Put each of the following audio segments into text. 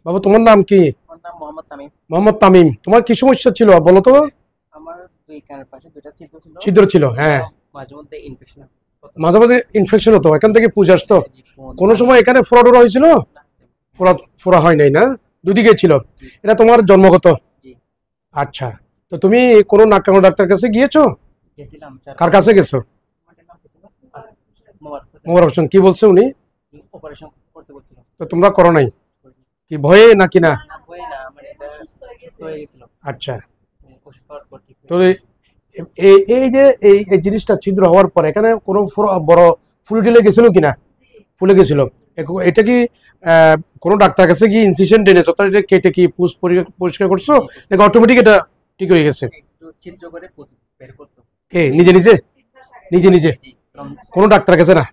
বাবু তোমার নাম কি? আমার নাম মোহাম্মদ তামিম। মোহাম্মদ তামিম। তোমার কি সমস্যা ছিল বলো তো? আমার দুই কানের পাশে দুইটা ছিদ্র ছিল। ছিদ্র ছিল, হ্যাঁ। মাঝে মধ্যে ইনফেকশন হতো। মাঝে মাঝে ইনফেকশন হতো, এখান থেকে পুজ আসতো। জি, পুঁজ, কোনো পানি। সময় এখানে ফোড়া টোড়া হয়েছিল? না, ফোড়া ফোড়া হয় নাই না? দুদিকে ছিল। জি, এটা তোমার জন্মগত? জি। আচ্ছা। তো তুমি কোনো নাক কানের ডাক্তার কাছে গিয়েছো? গেছিলাম কার কাছে গেছো? মোবারক হোসেন। কি বলছে উনি? অপারেশন করতে বলছিল। তো তোমরা করো নাই? কি ভয়ে নাকি না? না, হয়ে না, মানে এটা সুস্থ হয়ে গেছিল। আচ্ছা। ওষুধ খাওয়ার পর ঠিক তো হয়েছে। এই এই যে এই জিনিসটা ছিদ্র হওয়ার পর এখানে কোনো বড় ফুল ঢিলে গেছিল কিনা? ফুলে গেছিল। এটা কি কোনো ডাক্তার কাছে কি ইনসিশন টেনেছো, তাহলে এটা কেটে কি পুষ পরিষ্কার করছো নাকি অটোমেটিক এটা ঠিক হয়ে গেছে? একটু ছিদ্র করে পুঁজ বের করতো। কে নিজে নিজে? নিজে নিজে? জি, কোনো ডাক্তার কাছে না,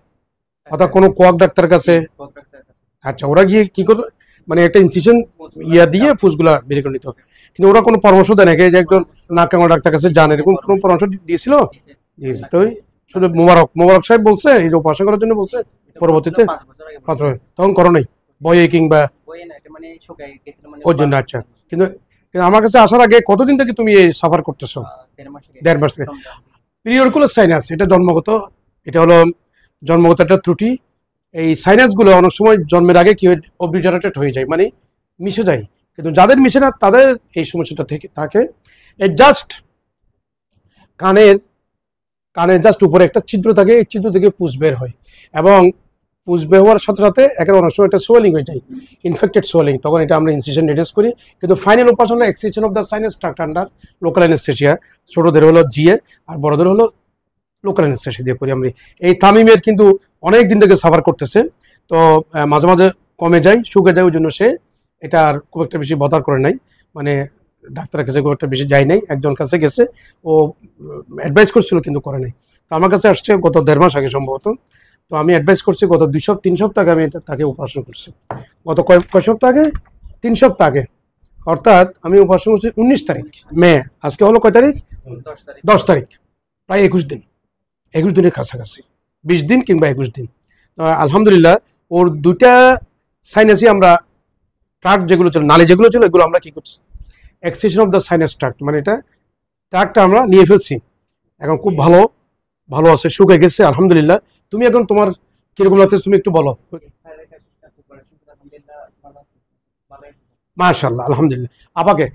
অর্থাৎ কোনো কোয়াক ডাক্তার কাছে? কোয়াক ডাক্তারের কাছে। আচ্ছা, ওরা গিয়ে কি করতো, মানে একটা ইনসিশন ইয়া দিয়ে ফুসগুলা বের করে নিত, কিন্তু ওরা কোনো পরামর্শ দেয় নাকি যে একজন নাক কানের ডাক্তার কাছে যান, এরকম কোনো পরামর্শ দিয়েছিল? দিয়েছে তো শুধু মোবারক সাহেব বলছে এই অপারেশন করার জন্য বলছে পরবর্তীতে? 5 বছর আগে 5 বছর তখন করো নাই বয়ে কিংবা বইয়ে না, এটা মানে শুকায় গেছিল, মানে ওর জন্য? আচ্ছা। কিন্তু কিন্তু আমার কাছে আসার আগে কতদিন থেকে তুমি এই সাফার করতেছো? 1.5 মাস আগে। 1.5 মাস থেকে। রমজান। পিরিয়ডকুলার সাইনাস এটা জন্মগত, এটা হলো জন্মগত একটা ত্রুটি। এই সাইনাসগুলো অনেক সময় জন্মের আগে কি হয়, অবলিটারেটেড হয়ে যায়, মানে মিশে যায়। কিন্তু যাদের মিশে না তাদের এই সমস্যাটা থেকে থাকে। এই জাস্ট কানের কানের জাস্ট উপরে একটা ছিদ্র থাকে, এই ছিদ্র থেকে পুষ বের হয়, এবং পুষ বের হওয়ার সাথে সাথে এখানে অনেক সময় একটা সোয়েলিং হয়ে যায়, ইনফেক্টেড সোয়েলিং। তখন এটা আমরা ইনসিশন রিডিউস করি, কিন্তু ফাইনাল উপাস হলো excision of the sinus tract under local anaesthesia. ছোটদের হলো জিএ আর বড়দের হলো লোকাল অ্যানেস্থেসিয়া দিয়ে করি আমরা। এই তামিমের কিন্তু অনেক দিন থেকে সাফার করতেছে, তো মাঝে মাঝে কমে যায়, শুকে যায়, ওই জন্য সে এটা আর খুব একটা বেশি বদার করে নাই, মানে ডাক্তারের কাছে খুব একটা বেশি যায় নাই। একজন কাছে গেছে, ও অ্যাডভাইস করছিল কিন্তু করে নাই। তো আমার কাছে আসছে গত 1.5 মাস আগে সম্ভবত। তো আমি অ্যাডভাইস করছি গত 3 সপ্তাহ আগে আমি তাকে অপারেশন করছি। গত কয় সপ্তাহ আগে? 3 সপ্তাহ আগে। অর্থাৎ আমি অপারেশন করছি 19 তারিখ মে, আজকে হলো কয় তারিখ? 10 তারিখ। 10 তারিখ। প্রায় 21 দিন, 21 দিনের কাছাকাছি, 20 দিন কিংবা 21 দিন। আলহামদুলিল্লাহ ওর দুইটা সাইনাসই আমরা ট্রাক যেগুলো ছিল, নালী যেগুলো ছিল, এগুলো আমরা কি করছি, extension of the sinus tract, মানে এটা ট্রাকটা আমরা নিয়ে ফেলছি। এখন খুব ভালো ভালো আছে, শুকিয়ে গেছে আলহামদুলিল্লাহ। তুমি এখন তোমার কিরকম লাগছে তুমি একটু বলো। মাশাআল্লাহ, আলহামদুলিল্লাহ। আপাকে,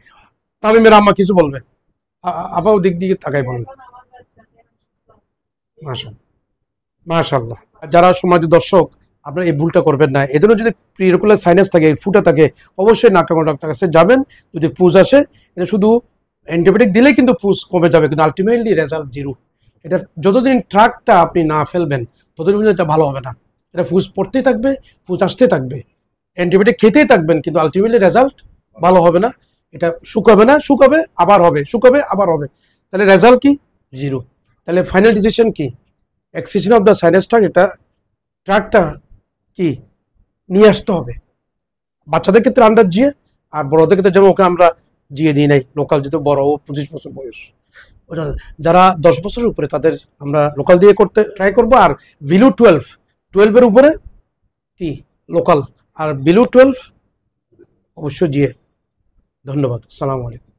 তামিমের আম্মা কিছু বলবে? আপাও দিক দিকে তাকাই বলবে। মাশাআল্লাহ, মাশাআল্লাহ। যারা সমাজের দর্শক, আপনারা এই ভুলটা করবেন না। এদেরও যদি প্রিরেগুলার সাইনাস থাকে, ফুটা থাকে, অবশ্যই নাক কানের ডাক্তার কাছে যাবেন। যদি পুজ আসে, এটা শুধু অ্যান্টিবায়োটিক দিলেই কিন্তু পুজ কমে যাবে, কিন্তু আলটিমেটলি রেজাল্ট জিরো। এটা যতদিন ট্রাকটা আপনি না ফেলবেন ততদিন পর্যন্ত এটা ভালো হবে না। এটা পুজ পড়তেই থাকবে, পুজ আসতে থাকবে, অ্যান্টিবায়োটিক খেতেই থাকবেন, কিন্তু আলটিমেটলি রেজাল্ট ভালো হবে না। এটা শুকাবে না, শুকাবে আবার হবে, শুকাবে আবার হবে, তাহলে রেজাল্ট কি? জিরো। তাহলে ফাইনাল ডিসিশন কি? Excision of the sinus tract, এটা ট্রাকটা কি নিয়ে আসতে হবে। বাচ্চাদের ক্ষেত্রে আন্ডার জিয়ে, আর বড়দের ক্ষেত্রে যেমন ওকে আমরা জিয়ে দিই নাই, লোকাল যেহেতু বড়, ও 25 বছর বয়স, যারা 10 বছরের উপরে তাদের আমরা লোকাল দিয়ে করতে ট্রাই করবো। আর বিলো 12 এর উপরে কি লোকাল, আর বিলো 12 অবশ্যই জিয়ে। ধন্যবাদ, আসসালামু আলাইকুম।